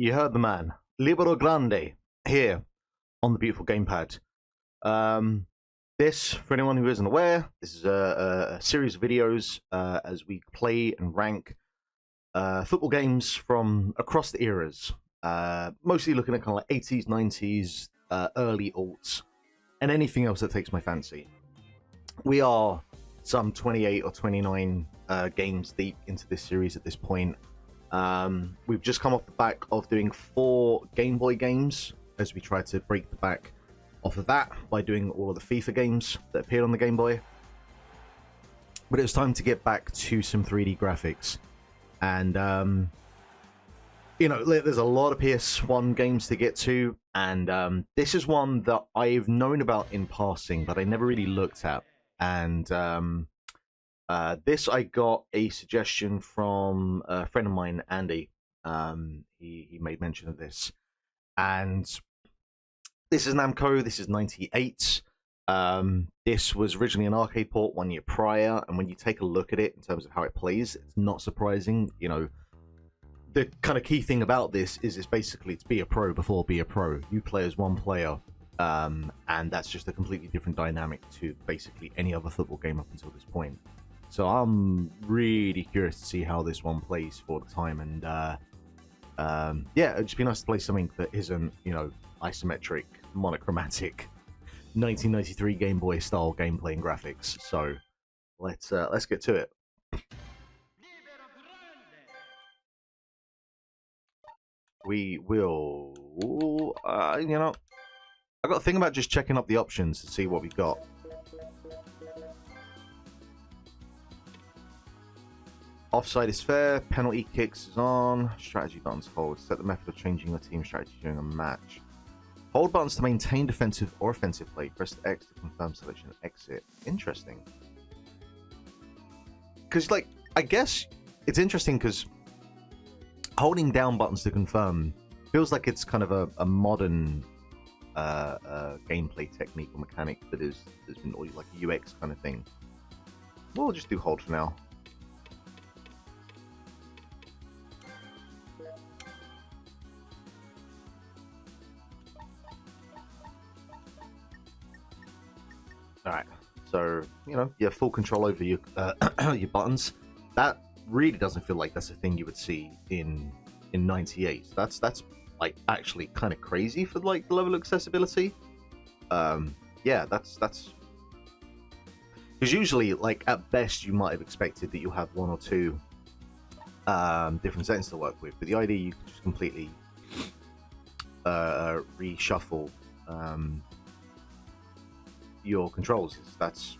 You heard the man. LiberoGrande here on the beautiful gamepad. This, for anyone who isn't aware, this is a series of videos as we play and rank football games from across the eras. Mostly looking at kind of like 80s, 90s, early aughts, and anything else that takes my fancy. We are some 28 or 29 games deep into this series at this point. We've just come off the back of doing 4 Game Boy games as we try to break the back off of that by doing all of the FIFA games that appeared on the Game Boy. But it was time to get back to some 3D graphics. And, there's a lot of PS1 games to get to. And this is one that I've known about in passing, but I never really looked at. And this I got a suggestion from a friend of mine, Andy. He made mention of this. And this is Namco. This is 98. This was originally an arcade port 1 year prior, and when you take a look at it in terms of how it plays, it's not surprising. You know, the kind of key thing about this is it's basically it's be a pro before be a pro. You play as one player, and that's just a completely different dynamic to basically any other football game up until this point. So I'm really curious to see how this one plays for the time, and yeah, it'd just be nice to play something that isn't, isometric, monochromatic, 1993 Game Boy style gameplay and graphics. So let's get to it. We will, I got a thing about just checking up the options to see what we got. Offside is fair, penalty kicks is on, strategy buttons hold, set the method of changing your team strategy during a match. Hold buttons to maintain defensive or offensive play, press X to confirm selection and exit. Interesting. Because, I guess it's interesting because holding down buttons to confirm feels like it's kind of a modern gameplay technique or mechanic that has been like a UX kind of thing. We'll just do hold for now. Alright, so, you have full control over your your buttons. That really doesn't feel like that's a thing you would see in 98. That's like actually kind of crazy for like the level of accessibility. Yeah, that's because usually, like, at best you might have expected that you have 1 or 2 different settings to work with, but the idea you can just completely reshuffle your controls, that's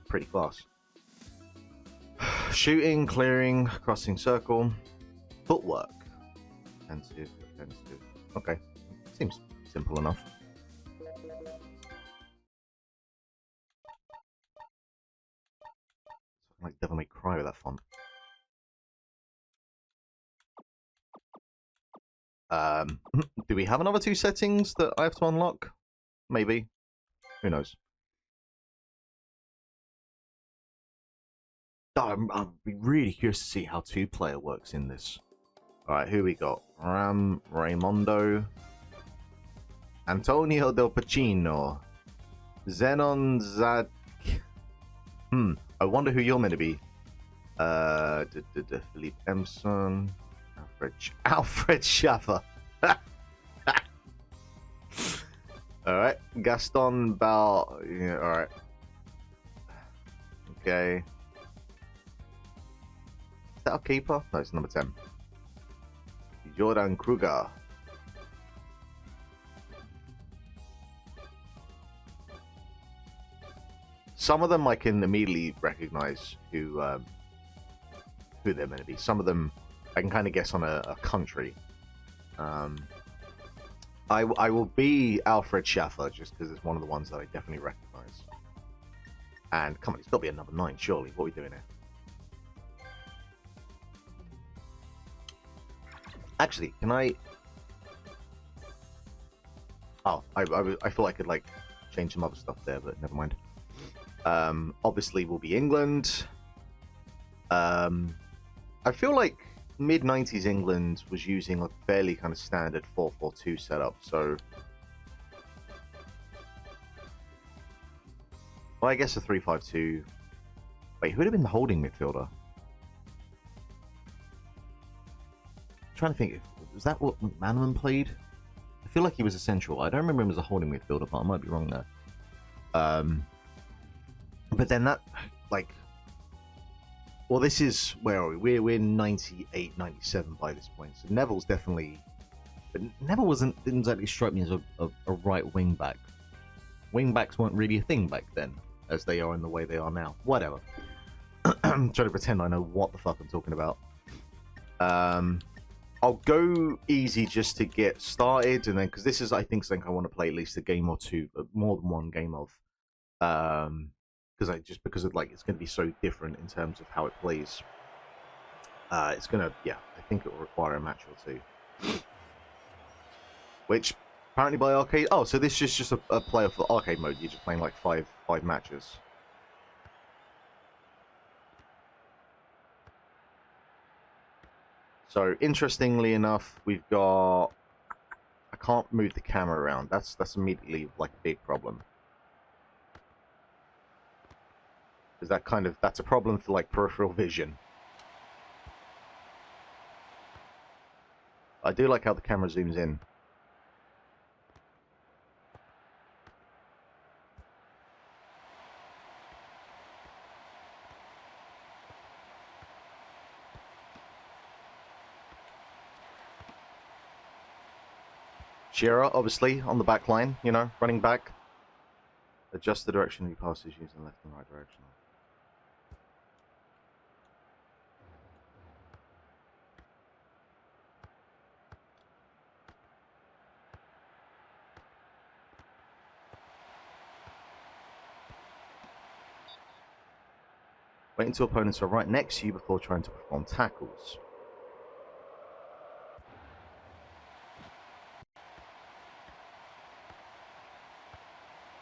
pretty class. Shooting, clearing, crossing circle, footwork, offensive. Okay, seems simple enough. Like Devil May Cry with that font. Do we have another 2 settings that I have to unlock? Maybe. Who knows? I'll be really curious to see how 2-player works in this. Alright, who we got? Raimondo, Antonio Del Pacino, Zenon Zad. I wonder who you're meant to be. Philippe Emson, Alfred Schaffer. Alright, Gaston Bal. Yeah, alright. Okay. Is that our keeper? No, it's number 10. Jordan Kruger. Some of them I can immediately recognize who they're meant to be. Some of them I can kind of guess on a country. I will be Alfred Schaffer just because it's one of the ones that I definitely recognize. And come on, it's got to be a number 9, surely. What are we doing here? Actually, can I... Oh, I thought I could, like, change some other stuff there, but never mind. Obviously, will be England. I feel like mid 90s England was using a fairly kind of standard 4-4-2 setup, so well, I guess a 3-5-2. Wait, who would have been the holding midfielder? I'm trying to think, was that what McManaman played? I feel like he was essential. I don't remember him as a holding midfielder, but I might be wrong there. But then that, like, well, this is, where are we? We're 98, 97 by this point. So Neville's definitely, but Neville didn't exactly strike me as a right wing back. Wing backs weren't really a thing back then, as they are in the way they are now. Whatever. I'm trying to pretend I know what the fuck I'm talking about. I'll go easy just to get started, and then because this is, I think, something I want to play at least a game or two, more than one game of, because of like it's going to be so different in terms of how it plays. It's gonna, yeah, I think it will require a match or two, which apparently by arcade. Oh, so this is just a play of the arcade mode. You're just playing like five matches. So interestingly enough, we've got. I can't move the camera around. That's immediately like a big problem. Because that's a problem for like peripheral vision. I do like how the camera zooms in. Shearer, obviously, on the back line, you know, running back. Adjust the direction he passes using left and right direction. Wait until opponents are right next to you before trying to perform tackles.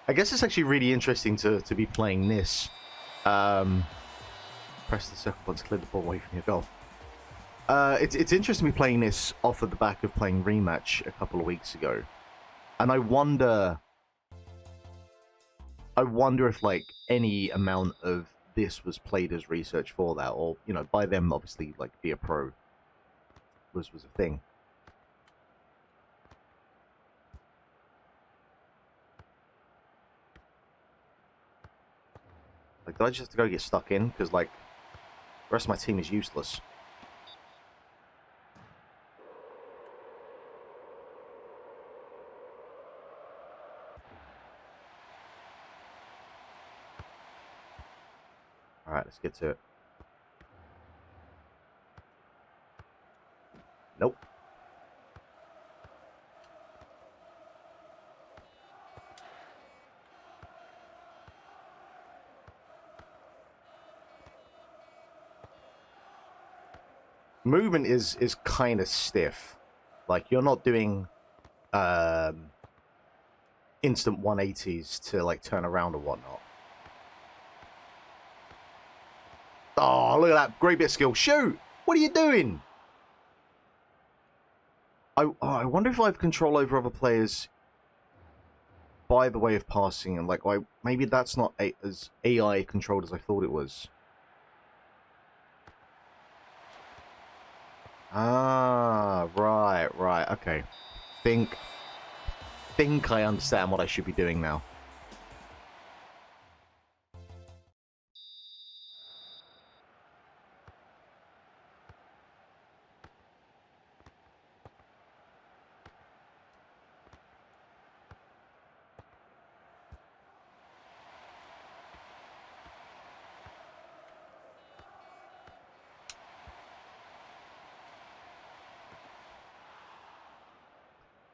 I guess it's actually really interesting to be playing this. Press the circle button to clear the ball away from your goal. It's interesting to be playing this off of the back of playing Rematch a couple of weeks ago. And I wonder if like any amount of this was played as research for that, or, you know, by them obviously like LiberoGrande was a thing. Like, did I just have to go get stuck in? Because, like, the rest of my team is useless. Alright, let's get to it. Nope. Movement is kind of stiff. Like, you're not doing instant 180s to like turn around or whatnot. Oh, look at that. Great bit of skill. Shoot! What are you doing? I wonder if I have control over other players by the way of passing, and like, maybe that's not as AI controlled as I thought it was. Ah, right, okay. Think I understand what I should be doing now.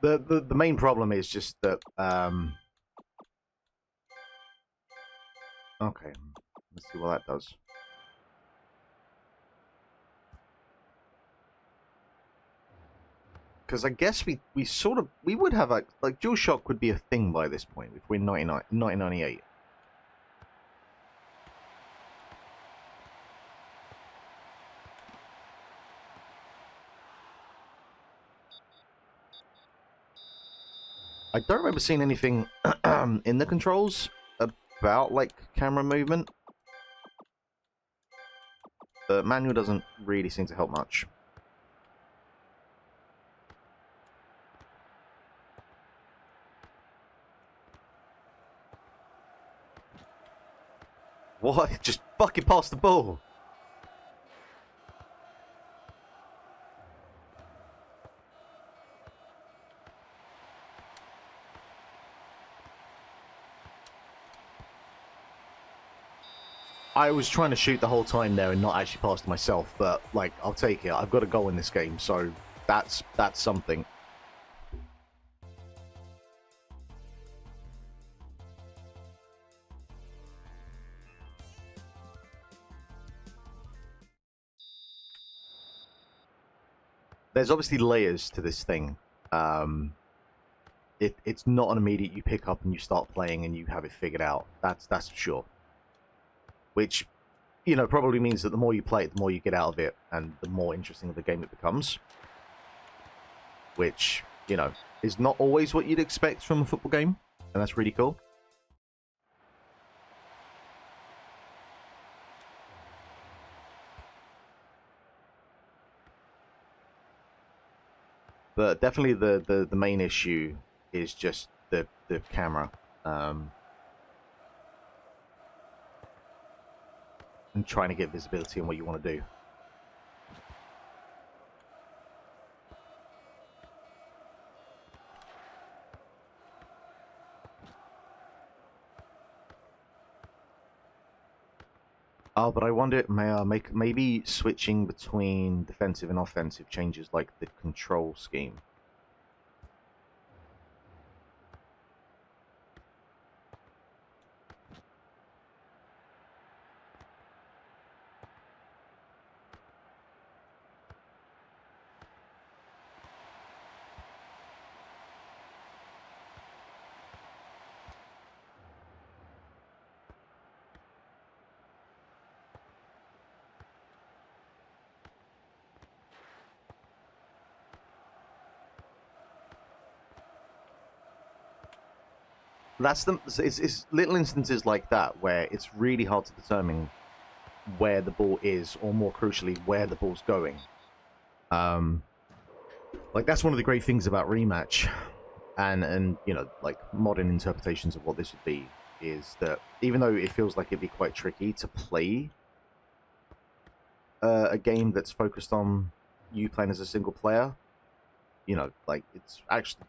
The main problem is just that okay, let's see what that does. Because I guess we would have like dual shock would be a thing by this point if we're 1998. I don't remember seeing anything in the controls about, like, camera movement. The manual doesn't really seem to help much. What? Just fucking pass the ball. I was trying to shoot the whole time there and not actually pass to myself, but, like, I'll take it. I've got a goal in this game, so that's something. There's obviously layers to this thing. It's not an immediate you pick up and you start playing and you have it figured out. That's for sure. Which, you know, probably means that the more you play it, the more you get out of it, and the more interesting of the game it becomes. Which, you know, is not always what you'd expect from a football game, and that's really cool. But definitely the main issue is just the camera. And trying to get visibility on what you want to do. Oh, but I wonder, maybe switching between defensive and offensive changes like the control scheme. It's little instances like that where it's really hard to determine where the ball is, or more crucially, where the ball's going. Like, that's one of the great things about Rematch, and you know, like, modern interpretations of what this would be, is that even though it feels like it'd be quite tricky to play a game that's focused on you playing as a single player, you know, like, it's actually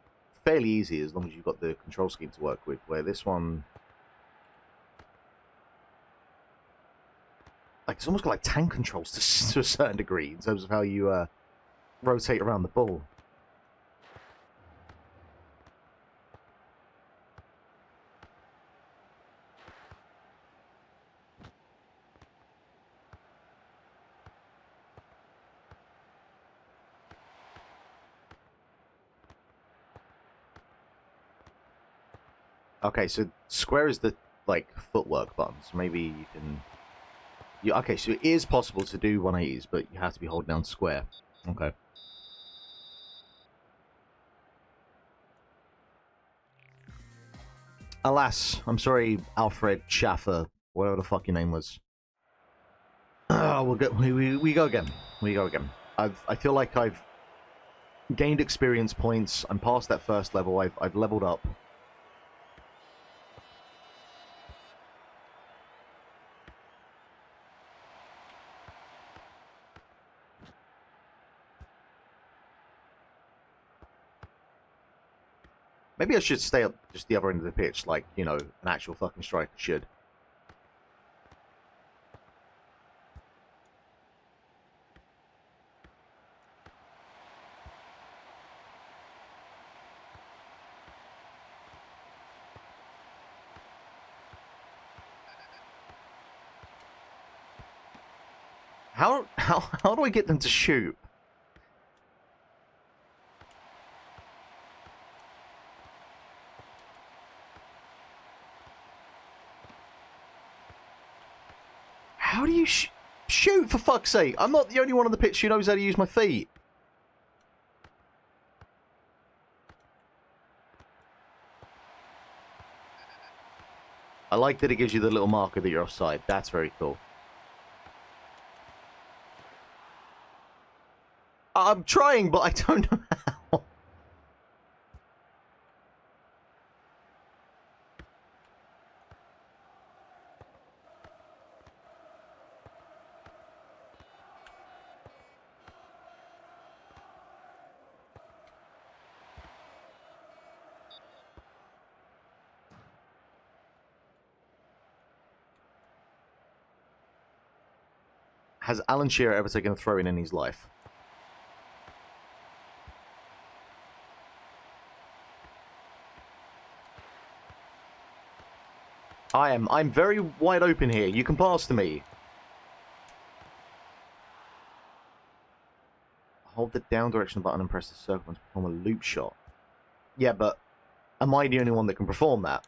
fairly easy as long as you've got the control scheme to work with, where this one, like, it's almost got like tank controls to a certain degree in terms of how you rotate around the ball. Okay, so square is the, like, footwork button, so maybe you can... okay, so it is possible to do 180s, but you have to be holding down square. Okay. Alas, I'm sorry, Alfred Schaffer, whatever the fuck your name was. Oh, we go again. We go again. I feel like I've gained experience points. I'm past that first level. I've leveled up. Maybe I should stay up just the other end of the pitch, like, you know, an actual fucking striker should. How do I get them to shoot? How do you shoot, for fuck's sake? I'm not the only one on the pitch who knows how to use my feet. I like that it gives you the little marker that you're offside. That's very cool. I'm trying, but I don't know how. Has Alan Shearer ever taken a throw-in in his life? I'm very wide open here. You can pass to me. Hold the down direction button and press the circle to perform a loop shot. Yeah, but am I the only one that can perform that?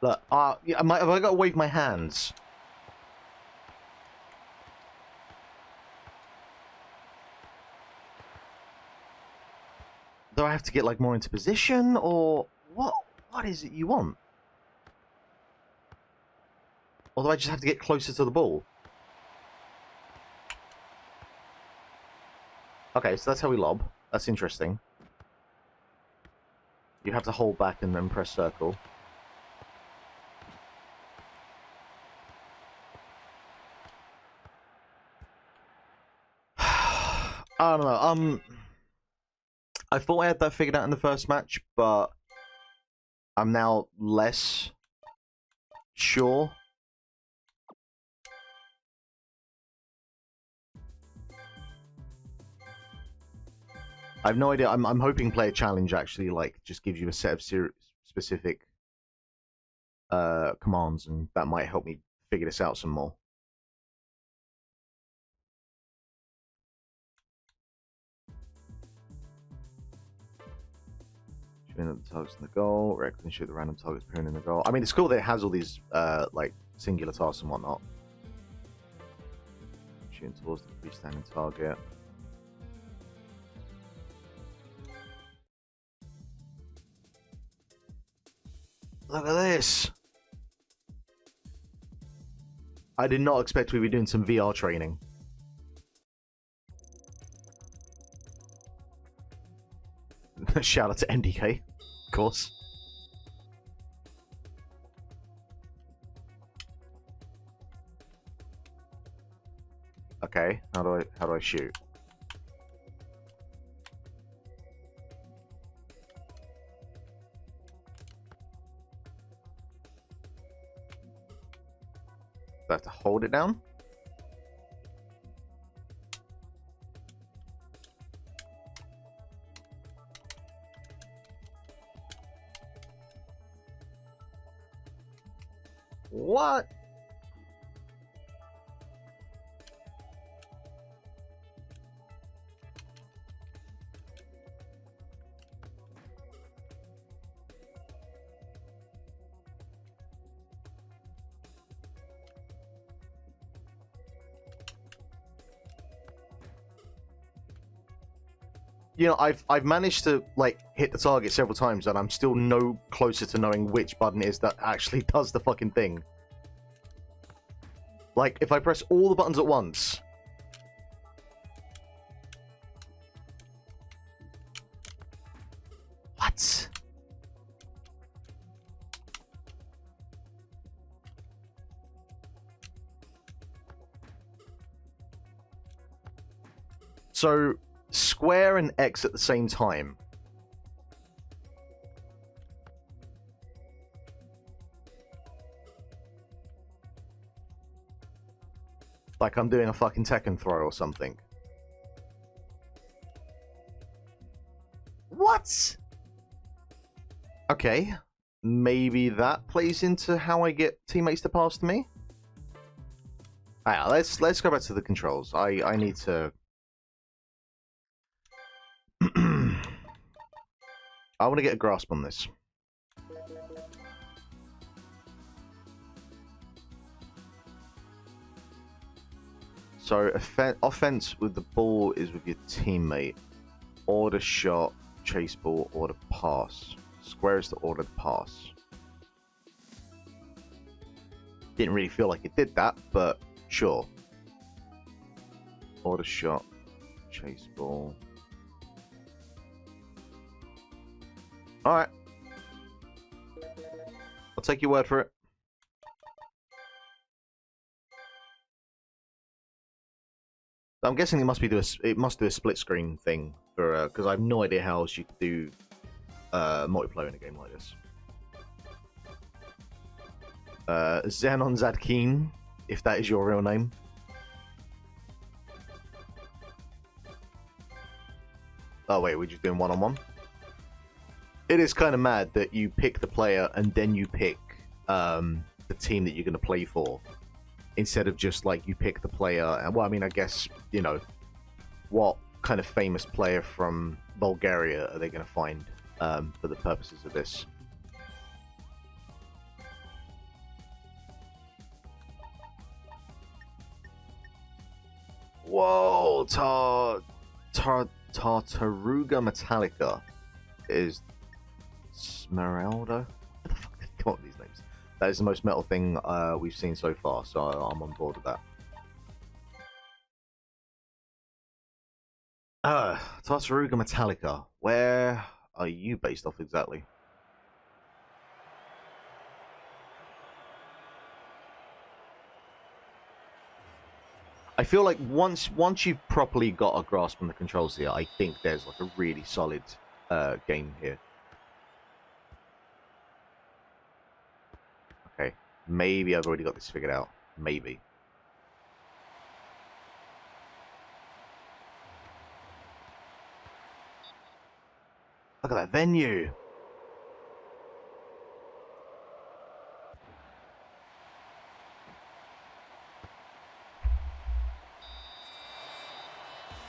Look, yeah, have I got to wave my hands? Do I have to get, like, more into position, or what? What is it you want? Or do I just have to get closer to the ball? Okay, so that's how we lob. That's interesting. You have to hold back and then press circle. I don't know. I thought I had that figured out in the first match, but I'm now less sure. I have no idea. I'm hoping Player Challenge actually like just gives you a set of specific commands, and that might help me figure this out some more. Shooting at the targets in the goal, recklessly shoot the random targets appearing in the goal. I mean, it's cool that it has all these like singular tasks and whatnot. Shooting towards the freestanding target. Look at this! I did not expect we'd be doing some VR training. Shout out to MDK, of course. Okay, how do I shoot? Do I have to hold it down? What? You know, I've managed to like hit the target several times, and I'm still no closer to knowing which button it is that actually does the fucking thing. Like, if I press all the buttons at once. What? So, square and X at the same time. Like I'm doing a fucking Tekken throw or something. What? Okay. Maybe that plays into how I get teammates to pass to me? Alright, let's go back to the controls. I need to... I want to get a grasp on this. So offense with the ball is with your teammate. Order shot, chase ball, order pass. Square is to order the pass. Didn't really feel like it did that, but sure. Order shot, chase ball. Alright. I'll take your word for it. I'm guessing it must do a split screen thing for because I have no idea how else you could do multiplayer in a game like this. Zenon Zadkeen, if that is your real name. Oh wait, we're just doing one-on-one? It is kind of mad that you pick the player and then you pick the team that you're going to play for. Instead of just like you pick the player, and well, I mean, I guess, you know, what kind of famous player from Bulgaria are they going to find for the purposes of this? Whoa, Tartaruga Metallica is Smeralda. What the fuck did they come up with these names? That is the most metal thing we've seen so far, so I'm on board with that. Tartaruga Metallica. Where are you based off exactly? I feel like once you've properly got a grasp on the controls here, I think there's like a really solid game here. Okay, maybe I've already got this figured out. Maybe. Look at that venue.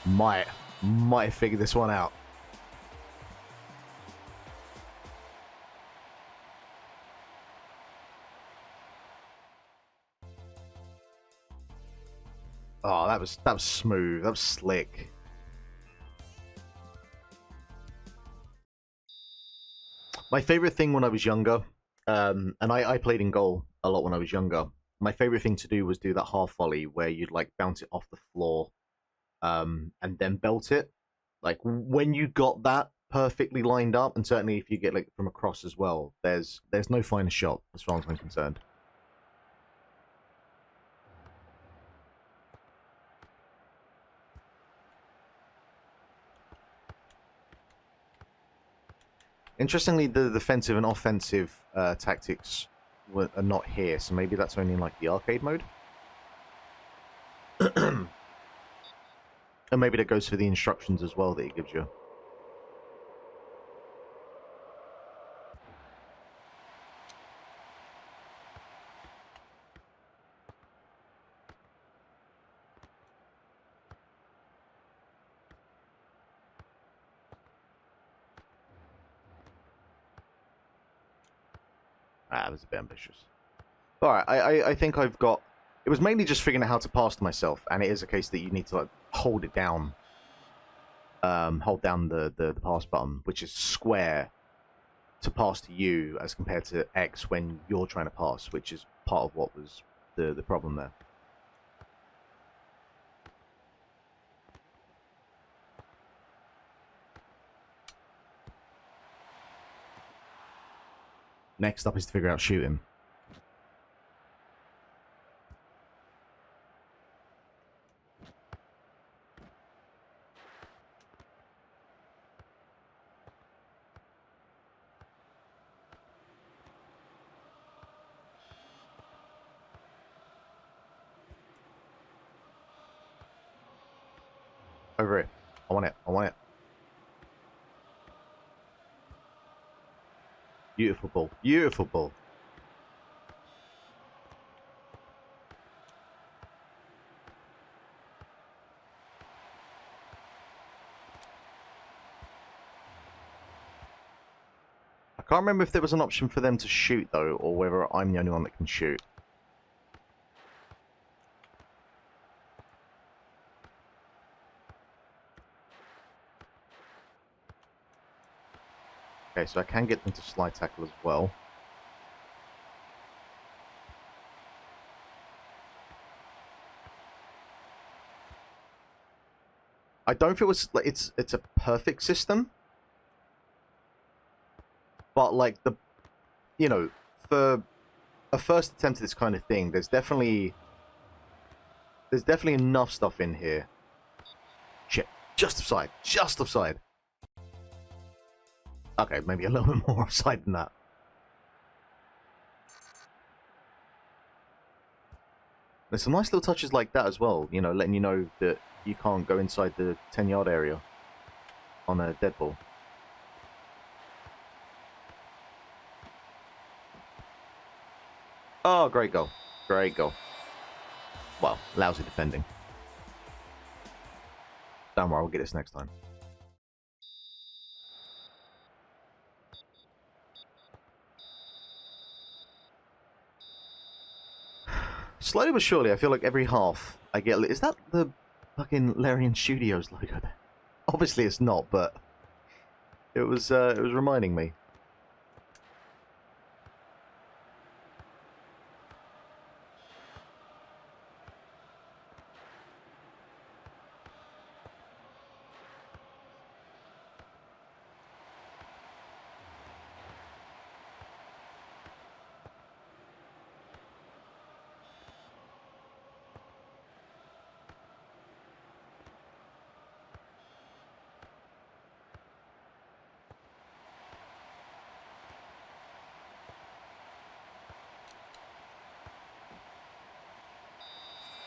Might figure this one out. Oh, that was smooth. That was slick. My favorite thing when I was younger, and I played in goal a lot when I was younger. My favorite thing to do was do that half volley where you'd like bounce it off the floor, and then belt it. Like when you got that perfectly lined up, and certainly if you get like from across as well, there's no finer shot as far as I'm concerned. Interestingly, the defensive and offensive tactics are not here, so maybe that's only in like the arcade mode. And maybe that goes for the instructions as well that it gives you. That was a bit ambitious. Alright, I think I've got... It was mainly just figuring out how to pass to myself, and it is a case that you need to like, hold it down. Hold down the pass button, which is square to pass to you, as compared to X when you're trying to pass, which is part of what was the problem there. Next up is to figure out shooting. Over it. I want it. I want it. Beautiful ball. Beautiful ball. I can't remember if there was an option for them to shoot, though, or whether I'm the only one that can shoot. Okay, so I can get them to slide tackle as well. I don't feel it's a perfect system, but like for a first attempt at this kind of thing, there's definitely enough stuff in here. Shit, just offside, just offside. Okay, maybe a little bit more offside than that. There's some nice little touches like that as well, you know, letting you know that you can't go inside the 10-yard area on a dead ball. Oh, great goal. Great goal. Well, lousy defending. Don't worry, we'll get this next time. Slowly but surely, I feel like every half I get... Is that the fucking Larian Studios logo there? Obviously it's not, but it was reminding me.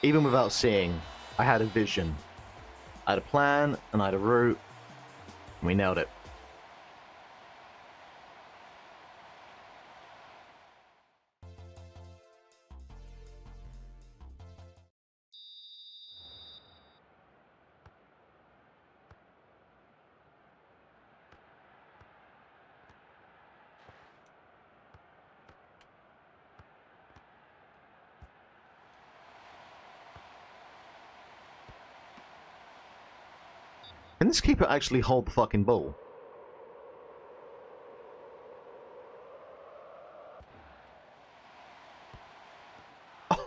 Even without seeing, I had a vision. I had a plan, and I had a route, and we nailed it. Can this keeper actually hold the fucking ball?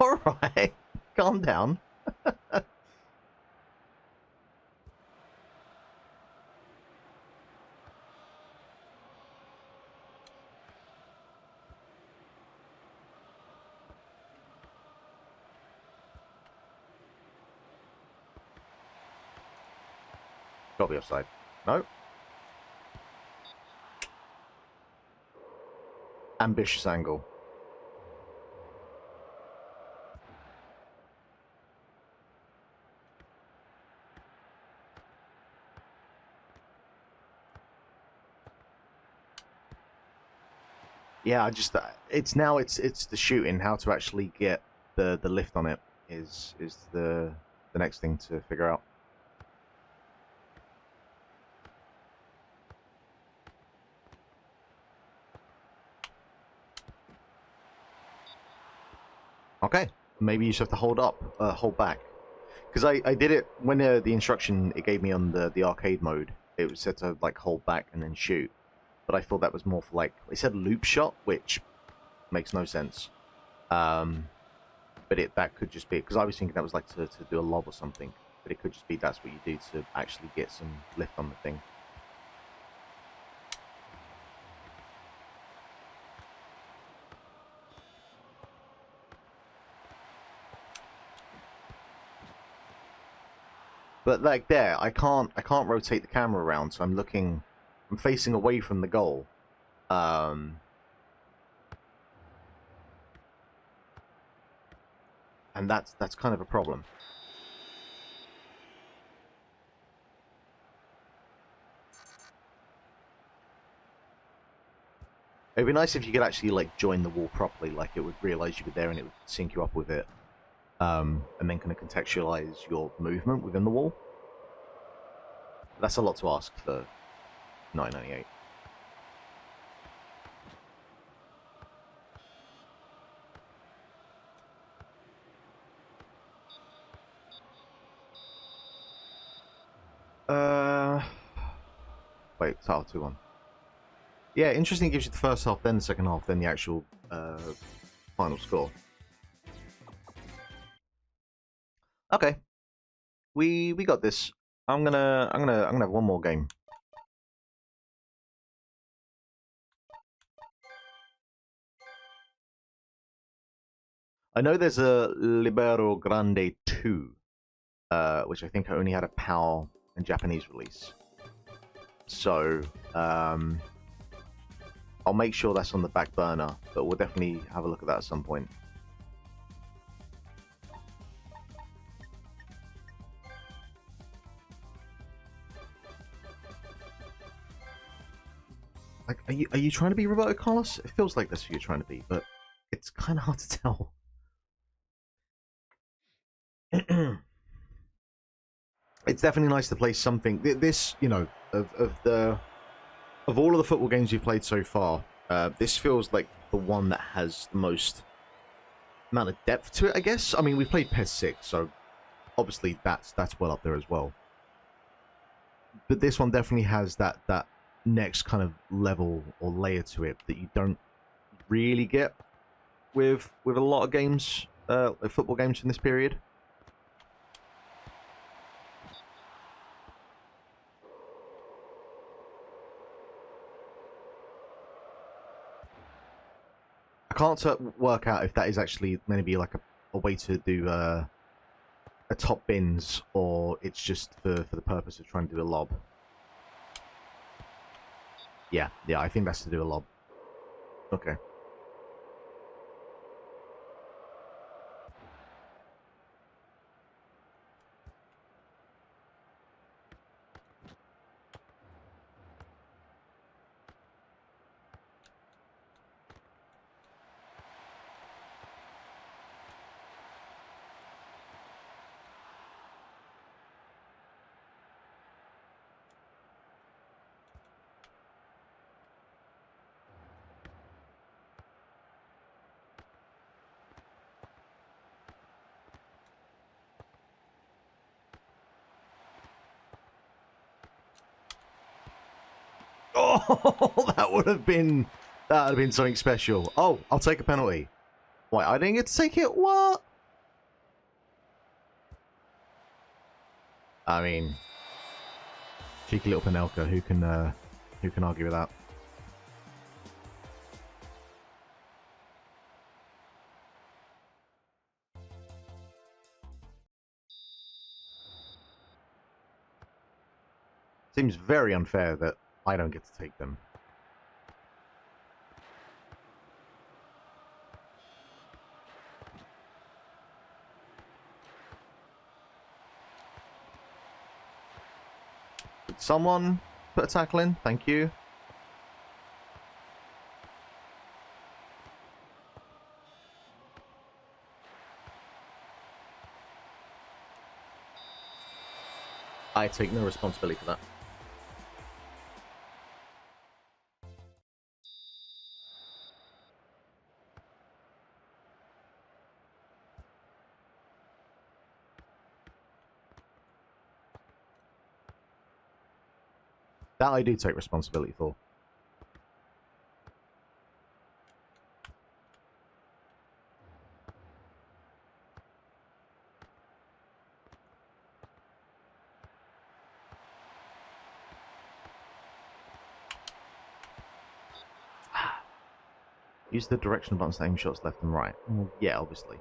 Alright, calm down. Gotta be offside. No. Ambitious angle. Yeah, it's the shooting. How to actually get the lift on it is the next thing to figure out. Okay, maybe you just have to hold back. Because I did it when the instruction it gave me on the arcade mode. It was said to like hold back and then shoot, but I thought that was more for like it said loop shot, which makes no sense. But that could just be because I was thinking that was like to do a lob or something, but it could just be that's what you do to actually get some lift on the thing. But like there, I can't rotate the camera around, so I'm facing away from the goal. And that's kind of a problem. It'd be nice if you could actually like join the wall properly, like it would realize you were there and it would sync you up with it, and then kind of contextualize your movement within the wall. That's a lot to ask for 998. Wait, title 2-1. Yeah, interesting. Gives you the first half, then the second half, then the actual final score. Okay, we got this. I'm gonna have one more game. I know there's a LiberoGrande 2, which I think only had a PAL and Japanese release. So I'll make sure that's on the back burner, but we'll definitely have a look at that at some point. Like, are you trying to be Roberto Carlos? It feels like that's who you're trying to be, but it's kind of hard to tell. It's definitely nice to play something. This, you know, of all of the football games we've played so far, this feels like the one that has the most amount of depth to it, I guess. I mean, we've played PES 6, so obviously that's well up there as well. But this one definitely has that next kind of level or layer to it that you don't really get with a lot of games, football games from this period. I can't work out if that is actually going to be like a way to do a top bins, or it's just for the purpose of trying to do a lob. Yeah, I think that's to do a lob. Okay. Oh, that would have been something special. Oh, I'll take a penalty. Wait, I didn't get to take it. What? I mean, cheeky little Panelka. Who can argue with that? Seems very unfair that I don't get to take them. Could someone put a tackle in? Thank you. I take no responsibility for that. That I do take responsibility for. Use the direction buttons to aim shots left and right. Well, yeah, obviously.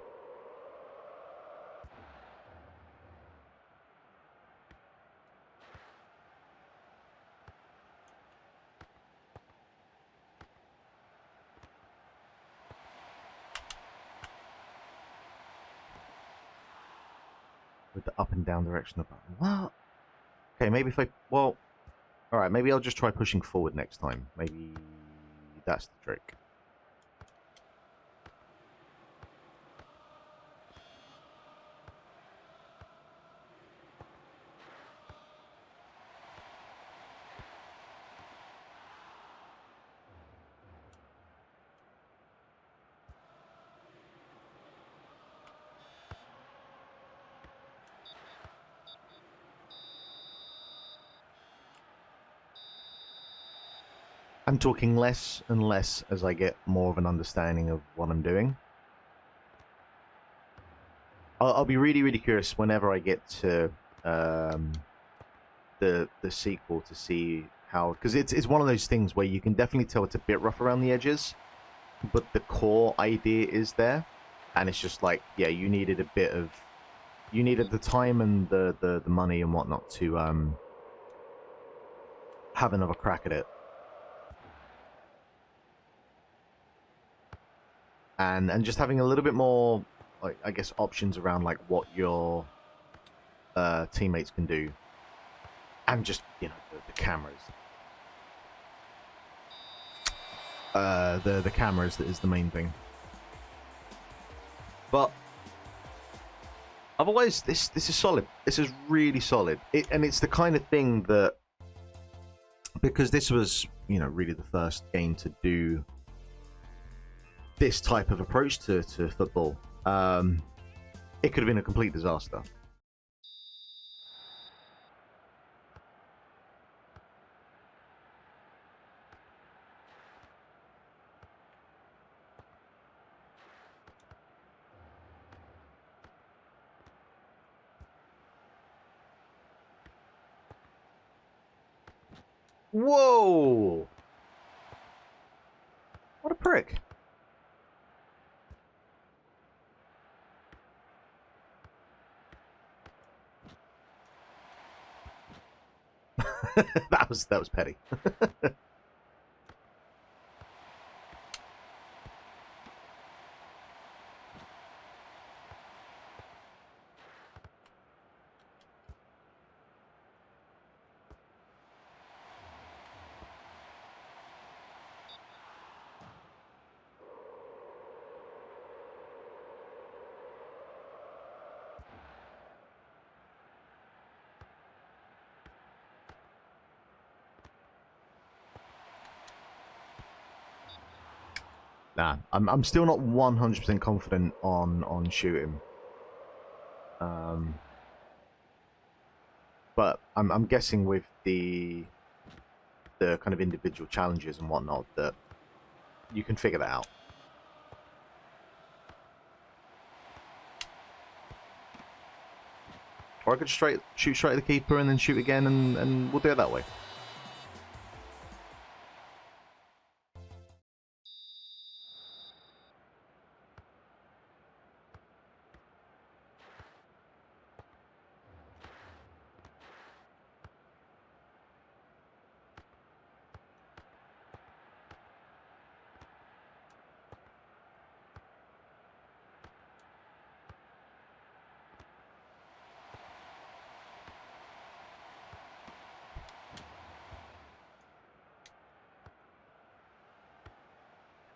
With the up and down direction of the button. What? Okay, maybe if I... Well, alright, maybe I'll just try pushing forward next time. Maybe that's the trick. I'm talking less and less as I get more of an understanding of what I'm doing. I'll be really, really curious whenever I get to the sequel to see how, because it's one of those things where you can definitely tell it's a bit rough around the edges, but the core idea is there, and it's just like, yeah, you needed the time and the money and whatnot to have another crack at it. And just having a little bit more, like, I guess, options around like what your teammates can do, and just, you know, the cameras. The cameras that is the main thing. But otherwise, this is solid. This is really solid. And it's the kind of thing that, because this was, you know, really the first game to do this type of approach to football, it could have been a complete disaster. Whoa! What a prick. that was petty. Nah, I'm still not 100% confident on shooting. But I'm guessing with the kind of individual challenges and whatnot that you can figure that out. Or I could shoot straight at the keeper and then shoot again, and we'll do it that way.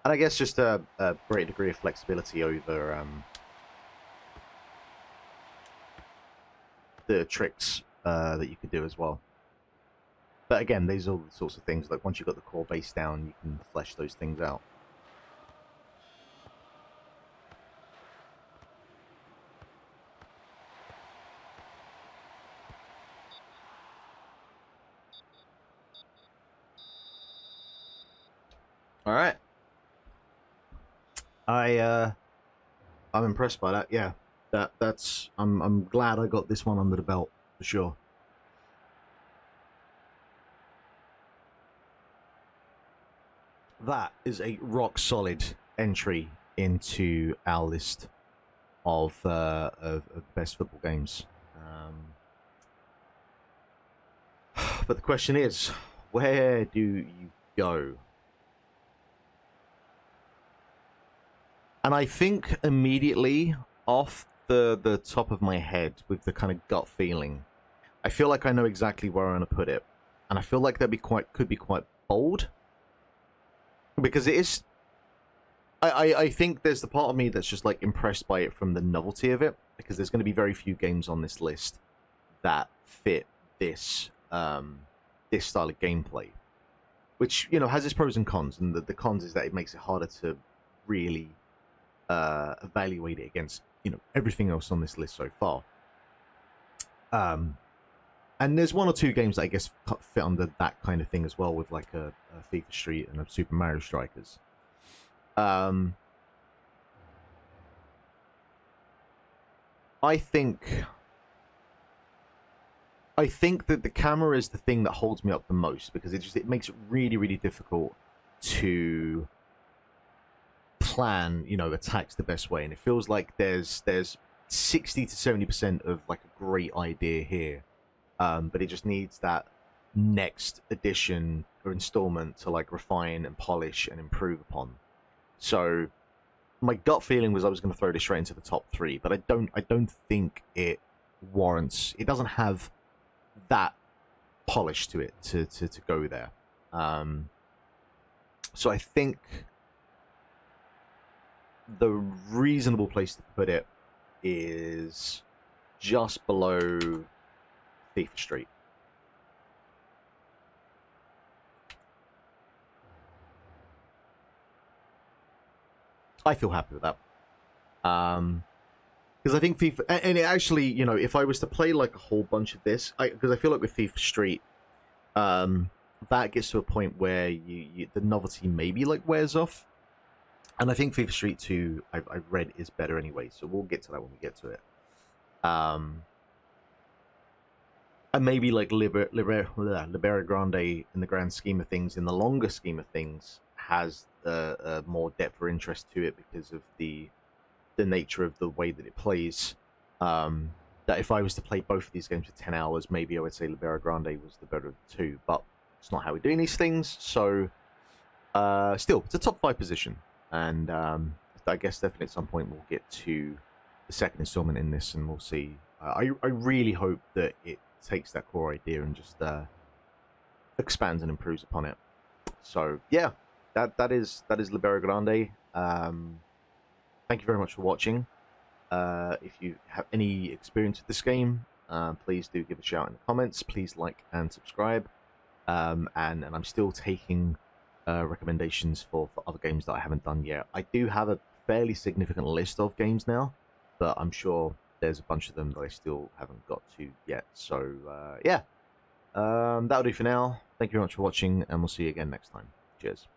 And I guess just a great degree of flexibility over the tricks that you could do as well. But again, these are all the sorts of things, like once you've got the core base down, you can flesh those things out. All right. I'm impressed by that. Yeah, that's I'm glad I got this one under the belt for sure. That is a rock solid entry into our list of best football games. But the question is, where do you go? And I think immediately off the top of my head, with the kind of gut feeling, I feel like I know exactly where I'm going to put it, and I feel like that could be quite bold, because it is. I think there's the part of me that's just like impressed by it from the novelty of it, because there's going to be very few games on this list that fit this this style of gameplay, which, you know, has its pros and cons, and the cons is that it makes it harder to really evaluate it against, you know, everything else on this list so far. And and there's one or two games that I guess fit under that kind of thing as well, with like a FIFA Street and a Super Mario Strikers. I think that the camera is the thing that holds me up the most, because it makes it really, really difficult to plan, attacks the best way. And it feels like there's 60 to 70% of like a great idea here, but it just needs that next edition or installment to like refine and polish and improve upon. So my gut feeling was I was going to throw this straight into the top 3, but I don't think it warrants. It doesn't have that polish to it to go there. So I think the reasonable place to put it is just below FIFA Street. I feel happy with that. Because I think FIFA, and it actually, if I was to play like a whole bunch of this, because I feel like with FIFA Street, that gets to a point where the novelty maybe like wears off, and I think FIFA Street 2, I've read, is better anyway. So we'll get to that when we get to it. And maybe like LiberoGrande, in the grand scheme of things, in the longer scheme of things, has more depth or interest to it because of the nature of the way that it plays. That if I was to play both of these games for 10 hours, maybe I would say LiberoGrande was the better of the two, but it's not how we're doing these things. So still, it's a top 5 position, and I guess definitely at some point we'll get to the second installment in this, and we'll see. I really hope that it takes that core idea and just expands and improves upon it. So yeah, that is LiberoGrande. Thank you very much for watching. If you have any experience with this game, please do give a shout in the comments. Please like and subscribe. And I'm still taking recommendations for other games that I haven't done yet. I do have a fairly significant list of games now, but I'm sure there's a bunch of them that I still haven't got to yet. So yeah, that'll do for now. Thank you very much for watching, and we'll see you again next time. Cheers.